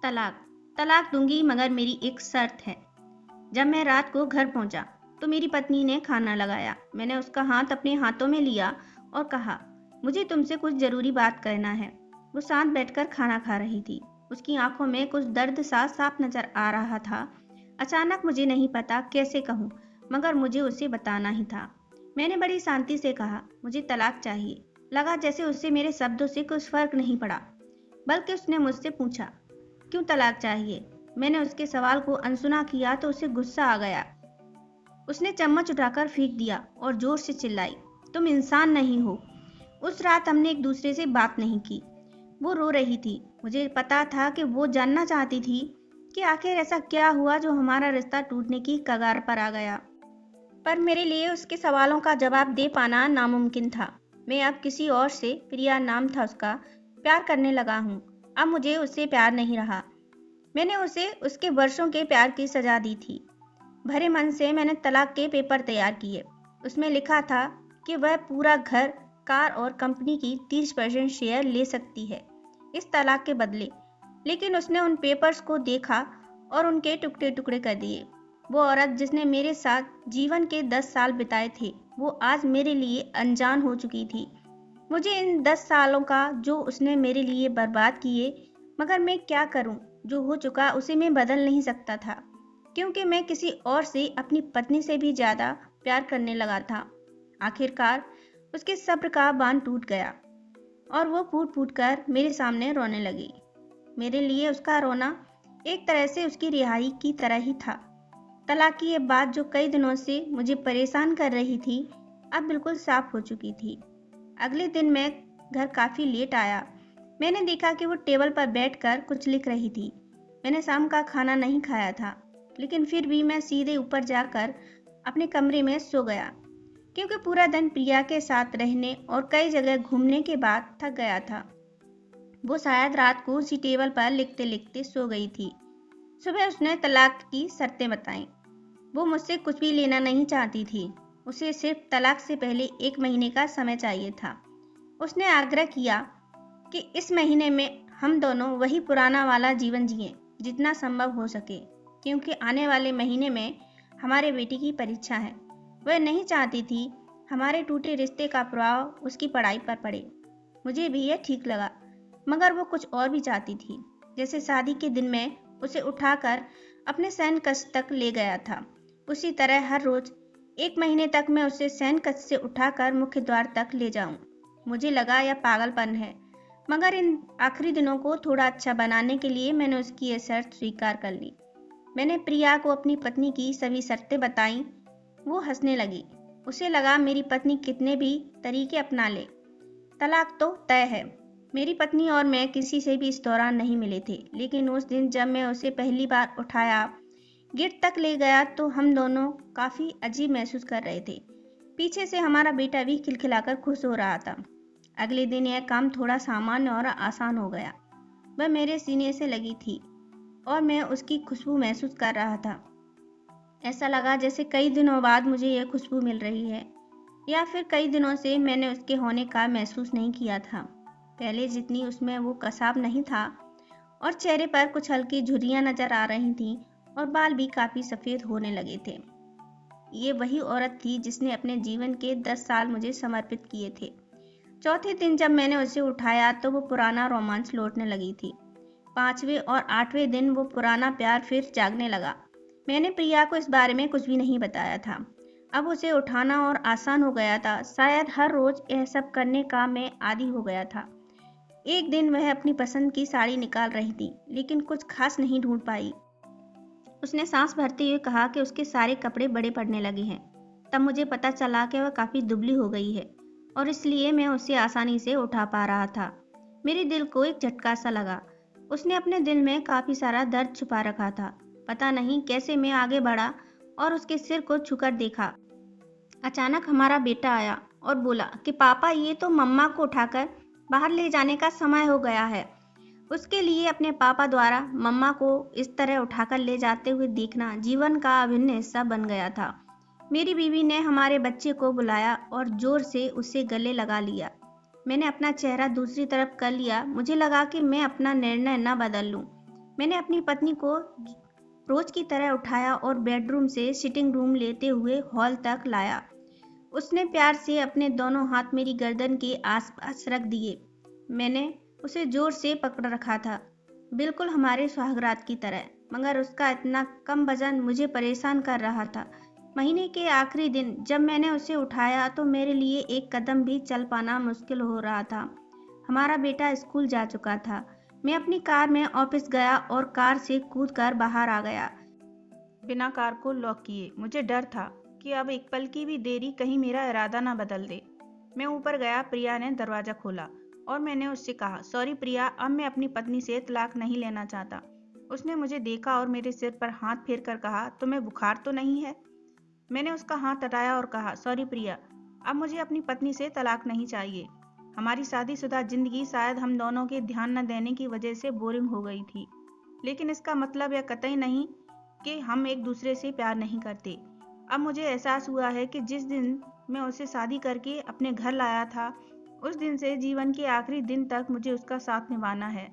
तलाक तलाक दूंगी, मगर मेरी एक शर्त है। जब मैं रात को घर पहुंचा तो मेरी पत्नी ने खाना लगाया। मैंने उसका हाथ अपने हाथों में लिया और कहा, मुझे तुमसे कुछ जरूरी बात करना है। वो शांत बैठकर खाना खा रही थी। उसकी आंखों में कुछ दर्द सा साफ नजर आ रहा था। अचानक मुझे नहीं पता कैसे कहूँ, मगर मुझे उसे बताना ही था। मैंने बड़ी शांति से कहा, मुझे तलाक चाहिए। लगा जैसे उससे मेरे शब्दों से कुछ फर्क नहीं पड़ा, बल्कि उसने मुझसे पूछा, क्यों तलाक चाहिए? मैंने उसके सवाल को अनसुना किया तो उसे गुस्सा आ गया। उसने चम्मच उठाकर फेंक दिया और जोर से चिल्लाई, तुम इंसान नहीं हो। उस रात हमने एक दूसरे से बात नहीं की। वो रो रही थी। मुझे पता था कि वो जानना चाहती थी कि आखिर ऐसा क्या हुआ जो हमारा रिश्ता टूटने की कगार पर आ गया। पर मेरे लिए उसके सवालों का जवाब दे पाना नामुमकिन था। मैं अब किसी और से, प्रिया नाम था उसका, प्यार करने लगा हूँ। अब मुझे उससे प्यार नहीं रहा। मैंने उसे उसके वर्षों के प्यार की सजा दी थी। भरे मन से मैंने तलाक के पेपर तैयार किए। उसमें लिखा था कि वह पूरा घर, कार और कंपनी की 30% शेयर ले सकती है इस तलाक के बदले। लेकिन उसने उन पेपर्स को देखा और उनके टुकड़े टुकड़े कर दिए। वो औरत जिसने मेरे साथ जीवन के 10 साल बिताए थे, वो आज मेरे लिए अनजान हो चुकी थी। मुझे इन 10 सालों का जो उसने मेरे लिए बर्बाद किए, मगर मैं क्या करूं? जो हो चुका उसे मैं बदल नहीं सकता था, क्योंकि मैं किसी और से, अपनी पत्नी से भी ज्यादा प्यार करने लगा था। आखिरकार उसके सब्र का बांध टूट गया और वो फूट फूट कर मेरे सामने रोने लगी। मेरे लिए उसका रोना एक तरह से उसकी रिहाई की तरह ही था। तलाक की ये बात जो कई दिनों से मुझे परेशान कर रही थी, अब बिल्कुल साफ हो चुकी थी। अगले दिन मैं घर काफी लेट आया। मैंने देखा कि वो टेबल पर बैठकर कुछ लिख रही थी। मैंने शाम का खाना नहीं खाया था, लेकिन फिर भी मैं सीधे ऊपर जाकर अपने कमरे में सो गया, क्योंकि पूरा दिन प्रिया के साथ रहने और कई जगह घूमने के बाद थक गया था। वो शायद रात को उसी टेबल पर लिखते लिखते सो गई थी। सुबह उसने तलाक की शर्तें बताईं। वो मुझसे कुछ भी लेना नहीं चाहती थी। उसे सिर्फ तलाक से पहले 1 महीने का समय चाहिए था। उसने आग्रह किया कि इस महीने में हम दोनों वही पुराना वाला जीवन जिएं, जितना संभव हो सके, क्योंकि आने वाले महीने में हमारे बेटे की परीक्षा है। वह नहीं चाहती थी हमारे टूटे रिश्ते का प्रभाव उसकी पढ़ाई पर पड़े। मुझे भी यह ठीक लगा, मगर वो कुछ और भी चाहती थी। जैसे शादी के दिन में उसे उठाकर अपने शयन कक्ष तक ले गया था, उसी तरह हर रोज 1 महीने तक मैं उसे शयन कक्ष से उठाकर मुख्य द्वार तक ले जाऊं। मुझे लगा यह पागलपन है, मगर इन आखिरी दिनों को थोड़ा अच्छा बनाने के लिए मैंने उसकी यह शर्त स्वीकार कर ली। मैंने प्रिया को अपनी पत्नी की सभी शर्तें बताईं। वो हंसने लगी। उसे लगा मेरी पत्नी कितने भी तरीके अपना ले, तलाक तो तय है। मेरी पत्नी और मैं किसी से भी इस दौरान नहीं मिले थे, लेकिन उस दिन जब मैं उसे पहली बार उठाया, गेट तक ले गया, तो हम दोनों काफी अजीब महसूस कर रहे थे। पीछे से हमारा बेटा भी खिलखिलाकर खुश हो रहा था। अगले दिन यह काम थोड़ा सामान्य और आसान हो गया। वह मेरे सीने से लगी थी और मैं उसकी खुशबू महसूस कर रहा था। ऐसा लगा जैसे कई दिनों बाद मुझे यह खुशबू मिल रही है, या फिर कई दिनों से मैंने उसके होने का महसूस नहीं किया था। पहले जितनी उसमें वो कसाव नहीं था, और चेहरे पर कुछ हल्की झुर्रियां नजर आ रही थीं और बाल भी काफी सफेद होने लगे थे। ये वही औरत थी जिसने अपने जीवन के 10 साल मुझे समर्पित किए थे। चौथे दिन जब मैंने उसे उठाया तो वो पुराना रोमांस लौटने लगी थी। 5वें और 8वें दिन वो पुराना प्यार फिर जागने लगा। मैंने प्रिया को इस बारे में कुछ भी नहीं बताया था। अब उसे उठाना और आसान हो गया था। शायद हर रोज यह सब करने का मैं आदी हो गया था। एक दिन वह अपनी पसंद की साड़ी निकाल रही थी, लेकिन कुछ खास नहीं ढूंढ पाई। उसने सांस भरते हुए कहा कि उसके सारे कपड़े बड़े पड़ने लगे हैं। तब मुझे पता चला कि वह काफी दुबली हो गई है और इसलिए मैं उसे आसानी से उठा पा रहा था। मेरे दिल को एक झटका सा लगा। उसने अपने दिल में काफी सारा दर्द छुपा रखा था। पता नहीं कैसे मैं आगे बढ़ा और उसके सिर को छूकर देखा। अचानक हमारा बेटा आया और बोला कि पापा, ये तो मम्मा को उठाकर बाहर ले जाने का समय हो गया है। उसके लिए अपने पापा द्वारा मम्मा को इस तरह उठाकर ले जाते हुए देखना जीवन का अभिन्न हिस्सा बन गया था। मेरी बीवी ने हमारे बच्चे को बुलाया और जोर से उसे गले लगा लिया। मैंने अपना चेहरा दूसरी तरफ कर लिया। मुझे लगा कि मैं अपना निर्णय न बदल लूं। मैंने अपनी पत्नी को रोज की तरह उठाया और बेडरूम से सिटिंग रूम लेते हुए हॉल तक लाया। उसने प्यार से अपने दोनों हाथ मेरी गर्दन के आसपास रख दिए। मैंने उसे जोर से पकड़ रखा था, बिल्कुल हमारे सुहागरात की तरह, मगर उसका इतना कम वजन मुझे परेशान कर रहा था। महीने के आखिरी दिन जब मैंने उसे उठाया तो मेरे लिए एक कदम भी चल पाना मुश्किल हो रहा था। हमारा बेटा स्कूल जा चुका था। मैं अपनी कार में ऑफिस गया और कार से कूदकर बाहर आ गया, बिना कार को लॉक किए। मुझे डर था कि अब एक पल की भी देरी कहीं मेरा इरादा ना बदल दे। मैं ऊपर गया। प्रिया ने दरवाजा खोला और मैंने उससे कहा, सॉरी प्रिया, अब मैं अपनी पत्नी से तलाक नहीं लेना चाहता। उसने मुझे देखा और मेरे सिर पर हाथ फेर कर कहा, तुम्हें बुखार तो नहीं है? मैंने उसका हाथ हटाया और कहा, सॉरी प्रिया, अब मुझे अपनी पत्नी से तलाक नहीं चाहिए। हमारी शादीशुदा जिंदगी शायद हम दोनों के ध्यान न देने की वजह से बोरिंग हो गई थी, लेकिन इसका मतलब यह कतई नहीं कि हम एक दूसरे से प्यार नहीं करते। अब मुझे एहसास हुआ है कि जिस दिन मैं उसे शादी करके अपने घर लाया था, उस दिन से जीवन के आखिरी दिन तक मुझे उसका साथ निभाना है।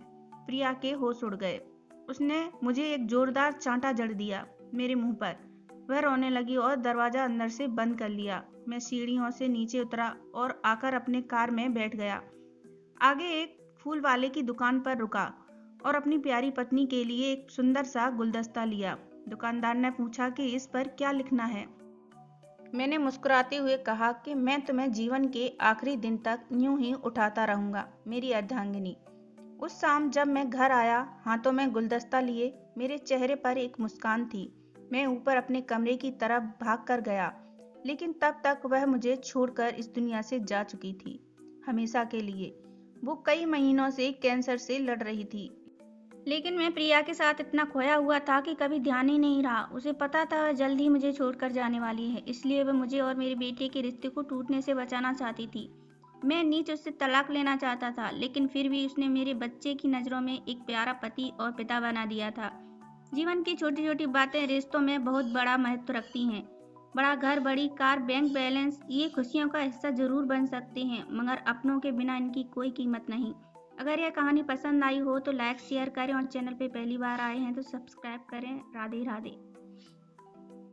प्रिया के होश उड़ गए। उसने मुझे एक जोरदार चांटा जड़ दिया मेरे मुंह पर। वह रोने लगी और दरवाजा अंदर से बंद कर लिया। मैं सीढ़ियों से नीचे उतरा और आकर अपने कार में बैठ गया। आगे एक फूल वाले की दुकान पर रुका और अपनी प्यारी पत्नी के लिए एक सुंदर सा गुलदस्ता लिया। दुकानदार ने पूछा कि इस पर क्या लिखना है। मैंने मुस्कुराते हुए कहा कि मैं तुम्हें जीवन के आखिरी दिन तक यूं ही उठाता रहूंगा, मेरी अर्धांगिनी। उस शाम जब मैं घर आया, हाथों में गुलदस्ता लिए, मेरे चेहरे पर एक मुस्कान थी। मैं ऊपर अपने कमरे की तरफ भाग कर गया, लेकिन तब तक वह मुझे छोड़कर इस दुनिया से जा चुकी थी, हमेशा के लिए। वो कई महीनों से कैंसर से लड़ रही थी, लेकिन मैं प्रिया के साथ इतना खोया हुआ था कि कभी ध्यान ही नहीं रहा। उसे पता था वह जल्द ही मुझे छोड़कर जाने वाली है, इसलिए वह मुझे और मेरे बेटे के रिश्ते को टूटने से बचाना चाहती थी। मैं नीच उससे तलाक लेना चाहता था, लेकिन फिर भी उसने मेरे बच्चे की नज़रों में एक प्यारा पति और पिता बना दिया था। जीवन की छोटी छोटी बातें रिश्तों में बहुत बड़ा महत्व रखती हैं। बड़ा घर, बड़ी कार, बैंक बैलेंस, ये खुशियों का हिस्सा जरूर बन सकते हैं, मगर अपनों के बिना इनकी कोई कीमत नहीं। अगर यह कहानी पसंद आई हो तो लाइक शेयर करें और चैनल पे पहली बार आए हैं तो सब्सक्राइब करें। राधे राधे।